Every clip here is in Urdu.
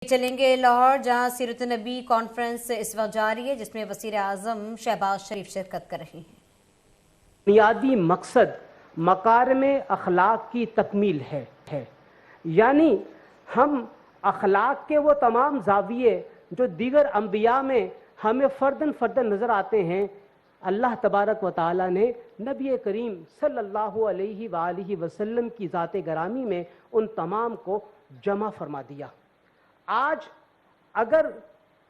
چلیں گے لاہور، جہاں سیرت النبی کانفرنس اس وقت جاری ہے، جس میں وزیر اعظم شہباز شریف شرکت کر رہے ہیں۔ بنیادی مقصد مکارم اخلاق کی تکمیل ہے یعنی ہم اخلاق کے وہ تمام زاویے جو دیگر انبیاء میں ہمیں فرداً نظر آتے ہیں، اللہ تبارک و تعالیٰ نے نبی کریم صلی اللہ علیہ وآلہ وسلم کی ذات گرامی میں ان تمام کو جمع فرما دیا۔ آج اگر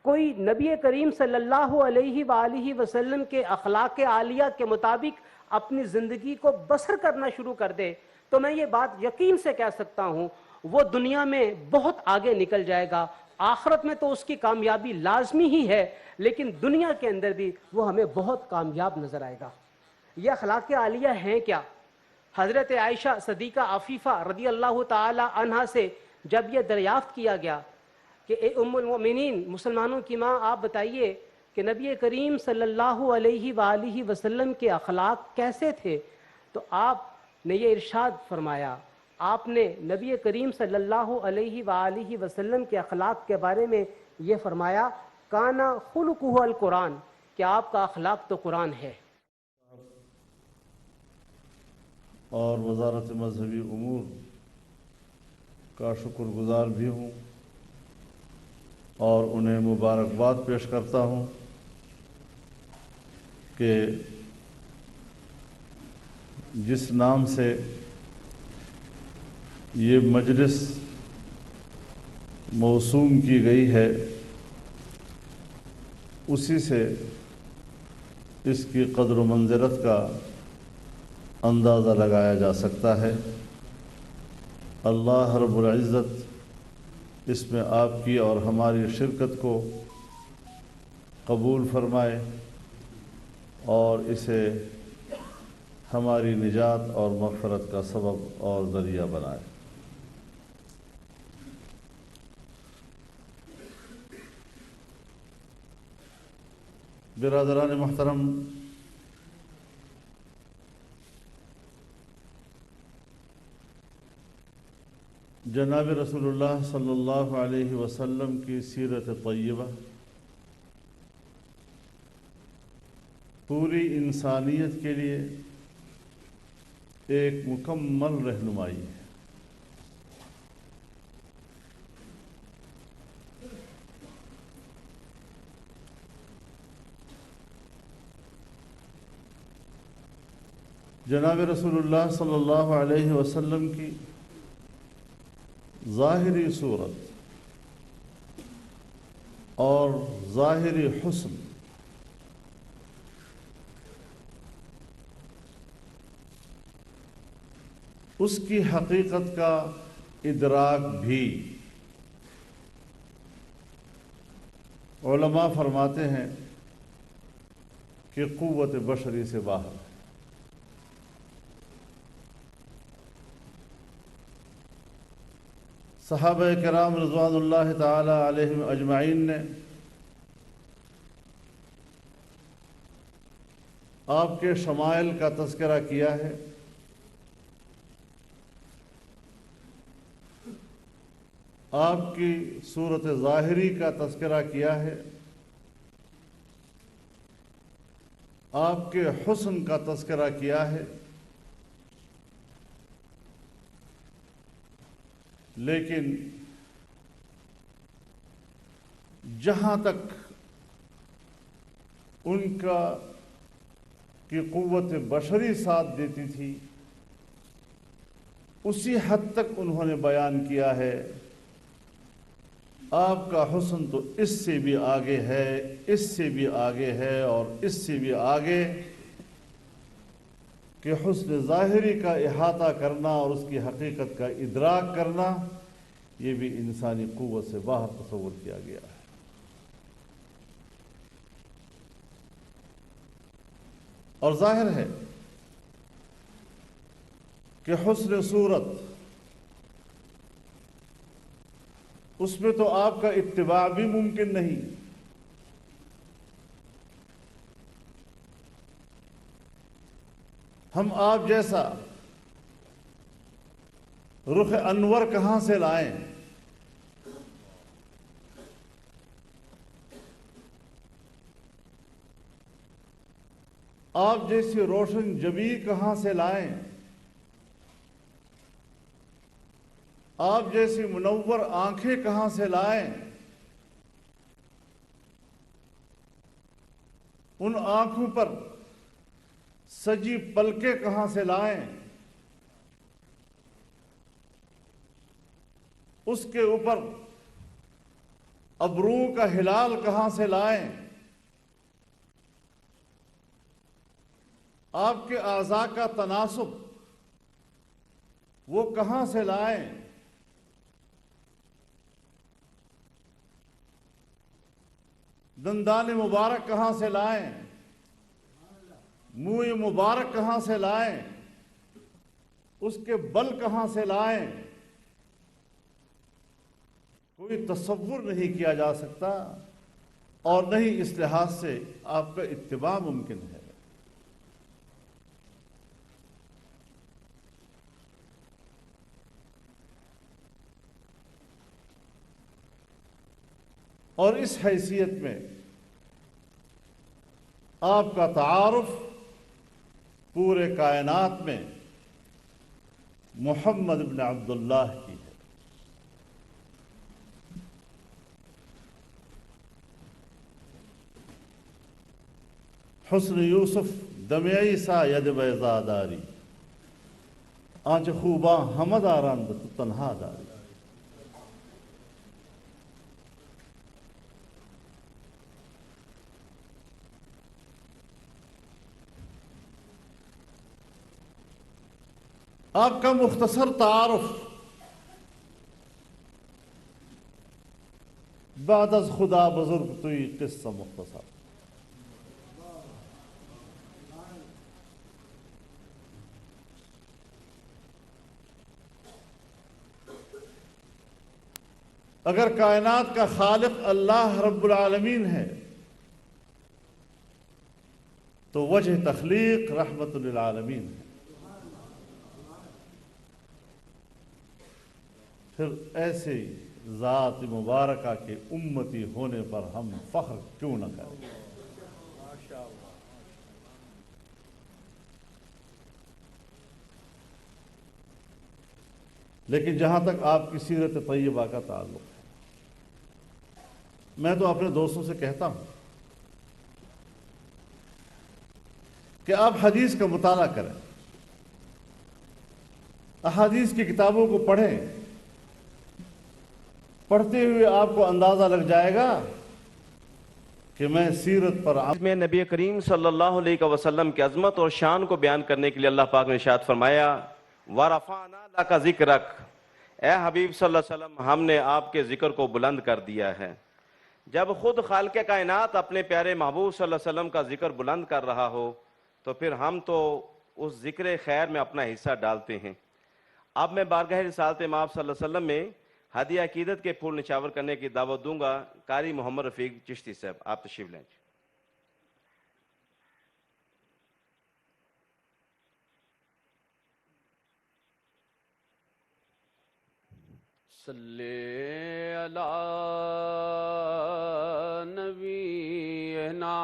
کوئی نبی کریم صلی اللہ علیہ وآلہ وسلم کے اخلاق عالیہ کے مطابق اپنی زندگی کو بسر کرنا شروع کر دے تو میں یہ بات یقین سے کہہ سکتا ہوں وہ دنیا میں بہت آگے نکل جائے گا۔ آخرت میں تو اس کی کامیابی لازمی ہی ہے، لیکن دنیا کے اندر بھی وہ ہمیں بہت کامیاب نظر آئے گا۔ یہ اخلاق عالیہ ہیں کیا؟ حضرت عائشہ صدیقہ عفیفہ رضی اللہ تعالی عنہا سے جب یہ دریافت کیا گیا کہ اے ام المؤمنین، مسلمانوں کی ماں، آپ بتائیے کہ نبی کریم صلی اللہ علیہ وآلہ وسلم کے اخلاق کیسے تھے، تو آپ نے یہ ارشاد فرمایا، آپ نے نبی کریم صلی اللہ علیہ وآلہ وسلم کے اخلاق کے بارے میں یہ فرمایا، کانا خلقہ القرآن، کہ آپ کا اخلاق تو قرآن ہے۔ اور وزارت مذہبی امور کا شکر گزار بھی ہوں اور انہیں مبارکباد پیش کرتا ہوں کہ جس نام سے یہ مجلس موسوم کی گئی ہے اسی سے اس کی قدر و منزلت کا اندازہ لگایا جا سکتا ہے۔ اللہ رب العزت اس میں آپ کی اور ہماری شرکت کو قبول فرمائے اور اسے ہماری نجات اور مغفرت کا سبب اور ذریعہ بنائے۔ برادران محترم، جناب رسول اللہ صلی اللہ علیہ وسلم کی سیرت طیبہ پوری انسانیت کے لیے ایک مکمل رہنمائی ہے۔ جناب رسول اللہ صلی اللہ علیہ وسلم کی ظاہری صورت اور ظاہری حسن اس کی حقیقت کا ادراک بھی علماء فرماتے ہیں کہ قوت بشری سے باہر ہے۔ صحابہ کرام رضوان اللہ تعالی علیہم اجمعین نے آپ کے شمائل کا تذکرہ کیا ہے، آپ کی صورت ظاہری کا تذکرہ کیا ہے، آپ کے حسن کا تذکرہ کیا ہے، لیکن جہاں تک ان کی قوت بشری ساتھ دیتی تھی اسی حد تک انہوں نے بیان کیا ہے آپ کا حسن تو اس سے بھی آگے ہے، اس سے بھی آگے ہے اور اس سے بھی آگے، کہ حسن ظاہری کا احاطہ کرنا اور اس کی حقیقت کا ادراک کرنا یہ بھی انسانی قوت سے باہر تصور کیا گیا ہے۔ اور ظاہر ہے کہ حسن صورت اس میں تو آپ کا اتباع بھی ممکن نہیں، ہم آپ جیسا رخ انور کہاں سے لائیں؟ آپ جیسی روشن جبی کہاں سے لائیں؟ آپ جیسی منور آنکھیں کہاں سے لائیں؟ ان آنکھوں پر سجی پلکیں کہاں سے لائیں؟ اس کے اوپر ابرو کا ہلال کہاں سے لائیں؟ آپ کے اعضاء کا تناسب وہ کہاں سے لائیں؟ دندان مبارک کہاں سے لائیں؟ منہ مبارک کہاں سے لائیں؟ اس کے بل کہاں سے لائیں؟ کوئی تصور نہیں کیا جا سکتا، اور نہ ہی اس لحاظ سے آپ کا اتباع ممکن ہے۔ اور اس حیثیت میں آپ کا تعارف پورے کائنات میں محمد بن عبداللہ کی ہے۔ حسن یوسف دم عیسیٰ ید بیضا داری، آنچ خوباں ہمہ داران تو تنہا داری۔ آپ کا مختصر تعارف بعد از خدا بزرگ توی قصہ مختصر۔ اگر کائنات کا خالق اللہ رب العالمین ہے تو وجہ تخلیق رحمت للعالمین ہے۔ پھر ایسے ذات مبارکہ کے امتی ہونے پر ہم فخر کیوں نہ کریں؟ لیکن جہاں تک آپ کی سیرت طیبہ کا تعلق ہے، میں تو اپنے دوستوں سے کہتا ہوں کہ آپ حدیث کا مطالعہ کریں، احادیث کی کتابوں کو پڑھیں۔ پڑھتے ہوئے آپ کو اندازہ لگ جائے گا کہ میں سیرت پر میں نبی کریم صلی اللہ علیہ وسلم کی عظمت اور شان کو بیان کرنے کے لیے اللہ پاک نے ارشاد فرمایا وَرَفَعْنَا لَكَ ذِكْرَكَ، اے حبیب صلی اللہ علیہ وسلم ہم نے آپ کے ذکر کو بلند کر دیا ہے۔ جب خود خالق کائنات اپنے پیارے محبوب صلی اللہ علیہ وسلم کا ذکر بلند کر رہا ہو تو پھر ہم تو اس ذکر خیر میں اپنا حصہ ڈالتے ہیں۔ اب میں بارگاہ رسالت مآب صلی اللہ علیہ وسلم میں ہدیہ عقیدت کے پھول نچاور کرنے کی دعوت دوں گا۔ قاری محمد رفیق چشتی صاحب آپ تشریف لیں۔ صلی علی نبینا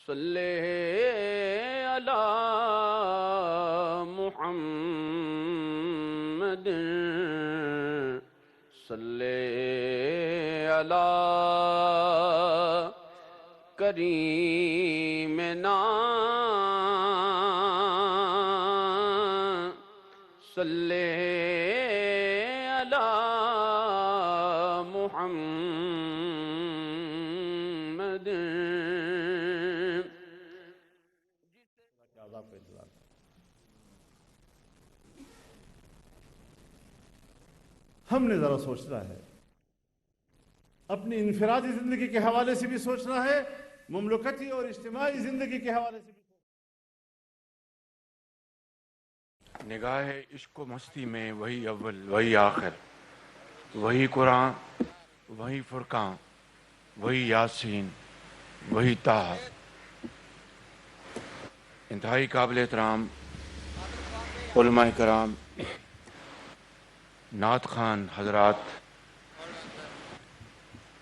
صلی علی محمد صلی علی کریمنا صلی علی محمد۔ ہم نے ذرا سوچنا ہے، اپنی انفرادی زندگی کے حوالے سے بھی سوچنا ہے، مملکتی اور اجتماعی زندگی کے حوالے سے بھی۔ نگاہ عشق و مستی میں وہی اول وہی آخر، وہی قرآن وہی فرقان وہی یاسین وہی طٰہٰ۔ انتہائی قابل احترام علماء کرام، نعت خوان حضرات،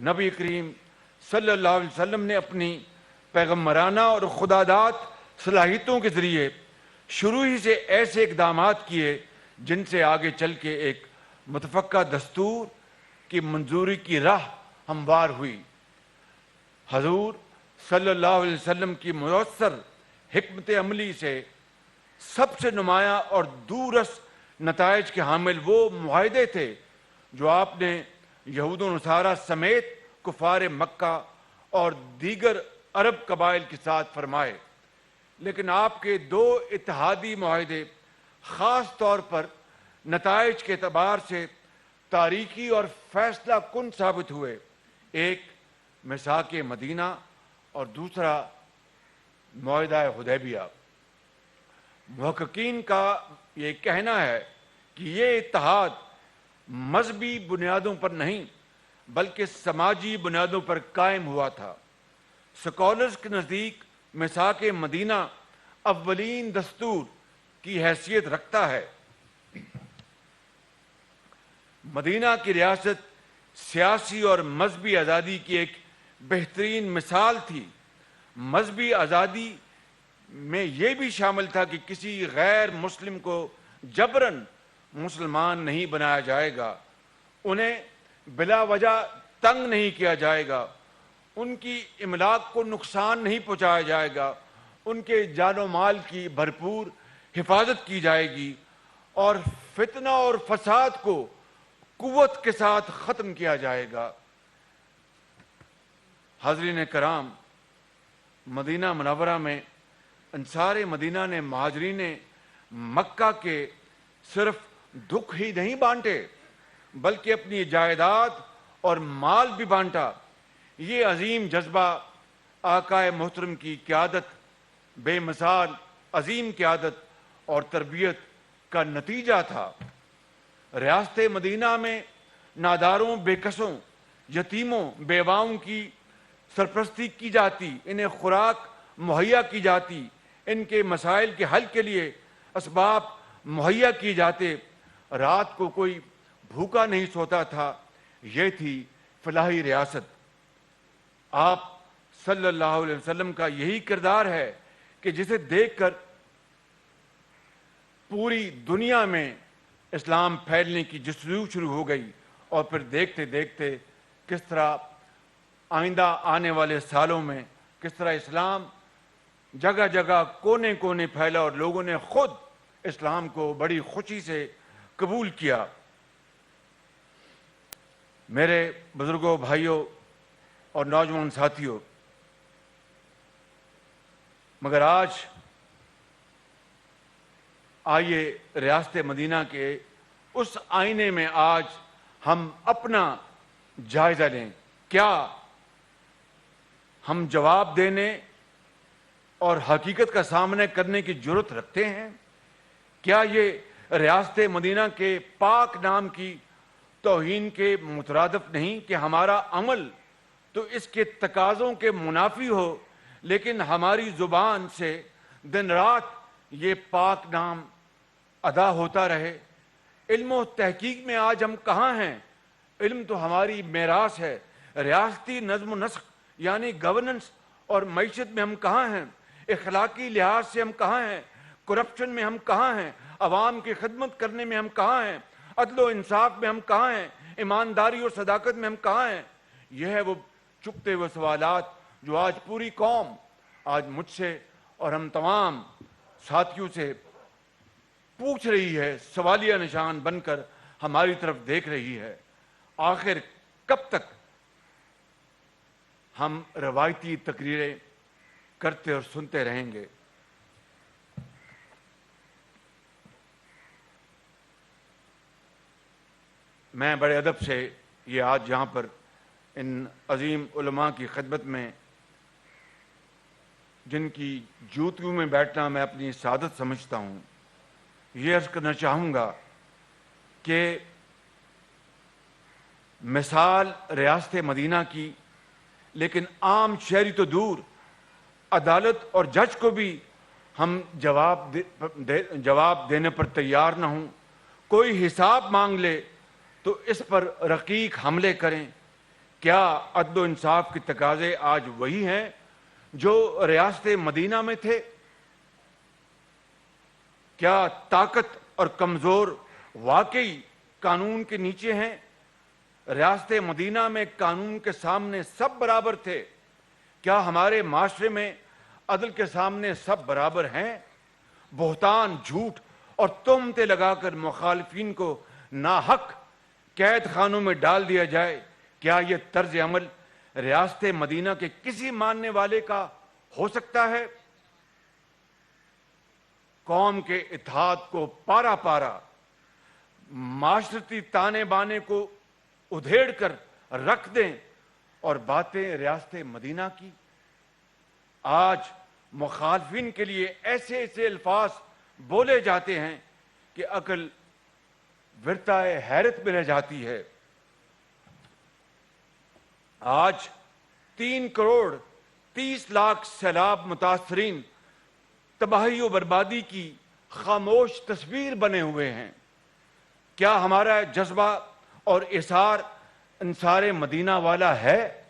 نبی کریم صلی اللہ علیہ وسلم نے اپنی پیغمبرانہ اور خداداد صلاحیتوں کے ذریعے شروع ہی سے ایسے اقدامات کیے جن سے آگے چل کے ایک متفقہ دستور کی منظوری کی راہ ہموار ہوئی۔ حضور صلی اللہ علیہ وسلم کی مؤثر حکمت عملی سے سب سے نمایاں اور دورس نتائج کے حامل وہ معاہدے تھے جو آپ نے یہود و نصارہ سمیت کفار مکہ اور دیگر عرب قبائل کے ساتھ فرمائے، لیکن آپ کے دو اتحادی معاہدے خاص طور پر نتائج کے اعتبار سے تاریخی اور فیصلہ کن ثابت ہوئے، ایک میثاق مدینہ اور دوسرا معاہدہ حدیبیہ۔ محققین کا یہ کہنا ہے کہ یہ اتحاد مذہبی بنیادوں پر نہیں بلکہ سماجی بنیادوں پر قائم ہوا تھا۔ سکالرز کے نزدیک میثاق مدینہ اولین دستور کی حیثیت رکھتا ہے۔ مدینہ کی ریاست سیاسی اور مذہبی آزادی کی ایک بہترین مثال تھی۔ مذہبی آزادی میں یہ بھی شامل تھا کہ کسی غیر مسلم کو جبراً مسلمان نہیں بنایا جائے گا، انہیں بلا وجہ تنگ نہیں کیا جائے گا، ان کی املاک کو نقصان نہیں پہنچایا جائے گا، ان کے جان و مال کی بھرپور حفاظت کی جائے گی اور فتنہ اور فساد کو قوت کے ساتھ ختم کیا جائے گا۔ حاضرین کرام، مدینہ منورہ میں انصار مدینہ نے مہاجرین مکہ کے صرف دکھ ہی نہیں بانٹے بلکہ اپنی جائیداد اور مال بھی بانٹا۔ یہ عظیم جذبہ آقا محترم کی قیادت، بے مثال عظیم قیادت اور تربیت کا نتیجہ تھا۔ ریاست مدینہ میں ناداروں، بے کسوں، یتیموں، بیواؤں کی سرپرستی کی جاتی، انہیں خوراک مہیا کی جاتی، ان کے مسائل کے حل کے لیے اسباب مہیا کیے جاتے، رات کو کوئی بھوکا نہیں سوتا تھا۔ یہ تھی فلاحی ریاست۔ آپ صلی اللہ علیہ وسلم کا یہی کردار ہے کہ جسے دیکھ کر پوری دنیا میں اسلام پھیلنے کی جستجو شروع ہو گئی، اور پھر دیکھتے دیکھتے کس طرح آئندہ آنے والے سالوں میں کس طرح اسلام جگہ جگہ کونے کونے پھیلا اور لوگوں نے خود اسلام کو بڑی خوشی سے قبول کیا۔ میرے بزرگوں، بھائیوں اور نوجوان ساتھیوں، مگر آج آئیے ریاست مدینہ کے اس آئینے میں آج ہم اپنا جائزہ لیں۔ کیا ہم جواب دینے اور حقیقت کا سامنے کرنے کی جرات رکھتے ہیں؟ کیا یہ ریاست مدینہ کے پاک نام کی توہین کے مترادف نہیں کہ ہمارا عمل تو اس کے تقاضوں کے منافی ہو، لیکن ہماری زبان سے دن رات یہ پاک نام ادا ہوتا رہے؟ علم و تحقیق میں آج ہم کہاں ہیں؟ علم تو ہماری میراث ہے۔ ریاستی نظم و نسق یعنی گورننس اور معیشت میں ہم کہاں ہیں؟ اخلاقی لحاظ سے ہم کہاں ہیں؟ کرپشن میں ہم کہاں ہیں؟ عوام کی خدمت کرنے میں ہم کہاں ہیں؟ عدل و انصاف میں ہم کہاں ہیں؟ ایمانداری اور صداقت میں ہم کہاں ہیں؟ یہ ہے وہ چکتے ہوئے سوالات جو آج پوری قوم آج مجھ سے اور ہم تمام ساتھیوں سے پوچھ رہی ہے، سوالیہ نشان بن کر ہماری طرف دیکھ رہی ہے۔ آخر کب تک ہم روایتی تقریریں کرتے اور سنتے رہیں گے؟ میں بڑے ادب سے یہ آج یہاں پر ان عظیم علماء کی خدمت میں جن کی جوتیوں میں بیٹھنا میں اپنی سعادت سمجھتا ہوں، یہ عرض کرنا چاہوں گا کہ مثال ریاست مدینہ کی، لیکن عام شہری تو دور، عدالت اور جج کو بھی ہم جواب دینے پر تیار نہ ہوں۔ کوئی حساب مانگ لے تو اس پر رقیق حملے کریں۔ کیا عدل و انصاف کے تقاضے آج وہی ہیں جو ریاست مدینہ میں تھے؟ کیا طاقت اور کمزور واقعی قانون کے نیچے ہیں؟ ریاست مدینہ میں قانون کے سامنے سب برابر تھے؟ کیا ہمارے معاشرے میں عدل کے سامنے سب برابر ہیں؟ بہتان، جھوٹ اور تہمتیں لگا کر مخالفین کو ناحق قید خانوں میں ڈال دیا جائے، کیا یہ طرز عمل ریاست مدینہ کے کسی ماننے والے کا ہو سکتا ہے؟ قوم کے اتحاد کو پارا پارا، معاشرتی تانے بانے کو ادھیڑ کر رکھ دیں اور باتیں ریاست مدینہ کی؟ آج مخالفین کے لیے ایسے ایسے الفاظ بولے جاتے ہیں کہ عقل ورتائے حیرت میں رہ جاتی ہے۔ آج 3 کروڑ 30 لاکھ سیلاب متاثرین تباہی و بربادی کی خاموش تصویر بنے ہوئے ہیں۔ کیا ہمارا جذبہ اور اثار انصار مدینہ والا ہے؟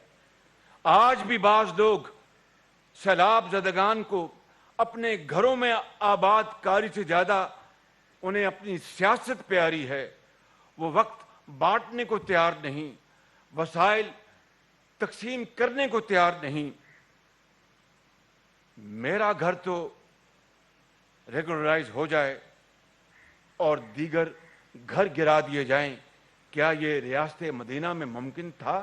آج بھی بعض لوگ سیلاب زدگان کو اپنے گھروں میں آباد کاری سے زیادہ انہیں اپنی سیاست پیاری ہے۔ وہ وقت بانٹنے کو تیار نہیں، وسائل تقسیم کرنے کو تیار نہیں۔ میرا گھر تو ریگولرائز ہو جائے اور دیگر گھر گرا دیے جائیں، کیا یہ ریاست مدینہ میں ممکن تھا؟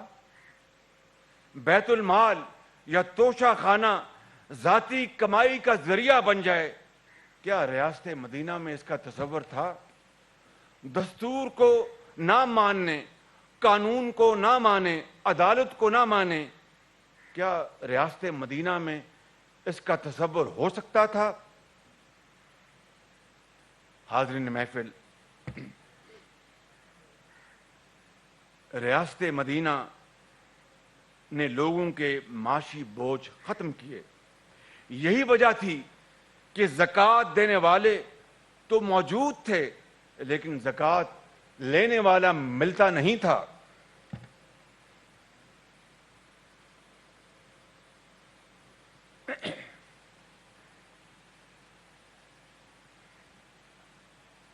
بیت المال یا توشہ خانہ ذاتی کمائی کا ذریعہ بن جائے، کیا ریاست مدینہ میں اس کا تصور تھا؟ دستور کو نہ ماننے، قانون کو نہ مانے، عدالت کو نہ مانے، کیا ریاست مدینہ میں اس کا تصور ہو سکتا تھا؟ حاضرین محفل، ریاست مدینہ نے لوگوں کے معاشی بوجھ ختم کیے۔ یہی وجہ تھی کہ زکوٰۃ دینے والے تو موجود تھے لیکن زکوٰۃ لینے والا ملتا نہیں تھا۔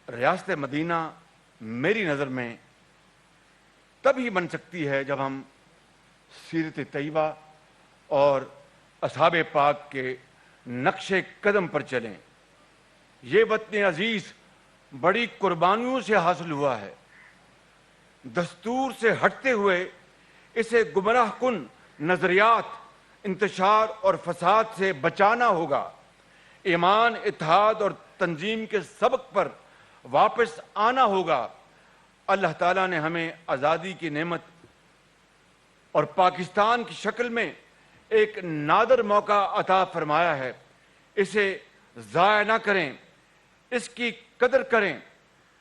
ریاست مدینہ میری نظر میں تب ہی بن سکتی ہے جب ہم سیرت طیبہ اور اصحاب پاک کے نقش قدم پر چلیں۔ یہ وطن عزیز بڑی قربانیوں سے حاصل ہوا ہے۔ دستور سے ہٹتے ہوئے اسے گمراہ کن نظریات، انتشار اور فساد سے بچانا ہوگا۔ ایمان، اتحاد اور تنظیم کے سبق پر واپس آنا ہوگا۔ اللہ تعالیٰ نے ہمیں آزادی کی نعمت اور پاکستان کی شکل میں ایک نادر موقع عطا فرمایا ہے، اسے ضائع نہ کریں، اس کی قدر کریں۔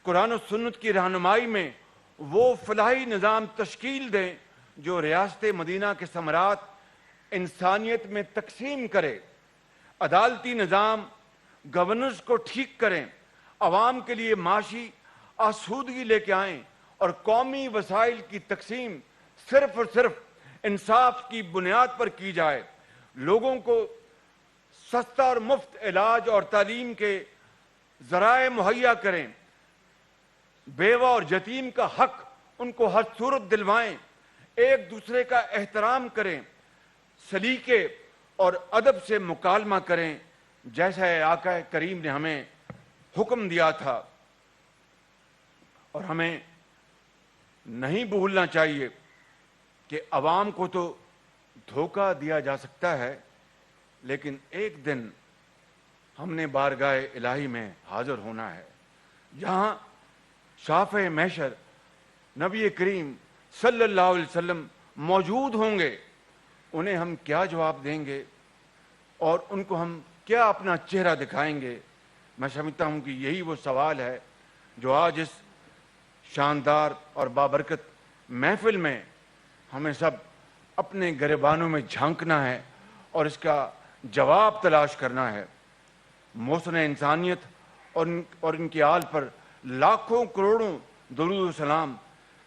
قرآن و سنت کی رہنمائی میں وہ فلاحی نظام تشکیل دیں جو ریاست مدینہ کے ثمرات انسانیت میں تقسیم کرے۔ عدالتی نظام، گورننس کو ٹھیک کریں، عوام کے لیے معاشی آسودگی لے کے آئیں اور قومی وسائل کی تقسیم صرف اور صرف انصاف کی بنیاد پر کی جائے۔ لوگوں کو سستا اور مفت علاج اور تعلیم کے ذرائع مہیا کریں۔ بیوہ اور یتیم کا حق ان کو ہر صورت دلوائیں۔ ایک دوسرے کا احترام کریں، سلیقے اور ادب سے مکالمہ کریں جیسا آقا کریم نے ہمیں حکم دیا تھا۔ اور ہمیں نہیں بھولنا چاہیے کہ عوام کو تو دھوکہ دیا جا سکتا ہے لیکن ایک دن ہم نے بارگاہ الہی میں حاضر ہونا ہے، جہاں شافع محشر نبی کریم صلی اللہ علیہ وسلم موجود ہوں گے۔ انہیں ہم کیا جواب دیں گے اور ان کو ہم کیا اپنا چہرہ دکھائیں گے؟ میں سمجھتا ہوں کہ یہی وہ سوال ہے جو آج اس شاندار اور بابرکت محفل میں ہمیں سب اپنے گریبانوں میں جھانکنا ہے اور اس کا جواب تلاش کرنا ہے۔ محسن انسانیت اور ان کی آل پر لاکھوں کروڑوں درود و سلام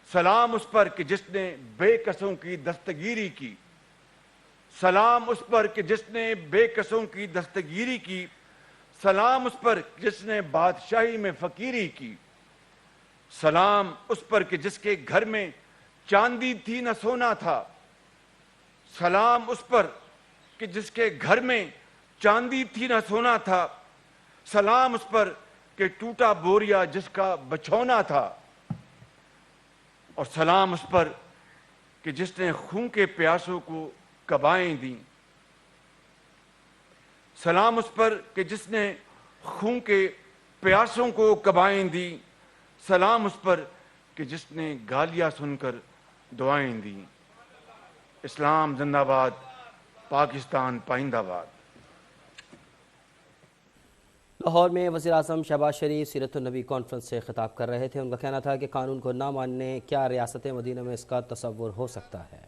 سلام اس پر کہ جس نے بے کسوں کی دستگیری کی، سلام اس پر کہ جس نے بے کسوں کی دستگیری کی، سلام اس پر جس نے بادشاہی میں فقیری کی، سلام اس پر کہ جس کے گھر میں چاندی تھی نہ سونا تھا، سلام اس پر کہ جس کے گھر میں چاندی تھی نہ سونا تھا، سلام اس پر کہ ٹوٹا بوریا جس کا بچھونا تھا، اور سلام اس پر کہ جس نے خون کے پیاسوں کو کبائیں دیں، سلام اس پر کہ جس نے خون کے پیاسوں کو کبائیں دیں، سلام اس پر کہ جس نے گالیاں سن کر دعائیں دیں۔ اسلام زندہ باد، پاکستان پائندہ باد۔ لاہور میں وزیر اعظم شہباز شریف سیرت النبی کانفرنس سے خطاب کر رہے تھے۔ ان کا کہنا تھا کہ قانون کو نہ ماننے کیا ریاست مدینہ میں اس کا تصور ہو سکتا ہے۔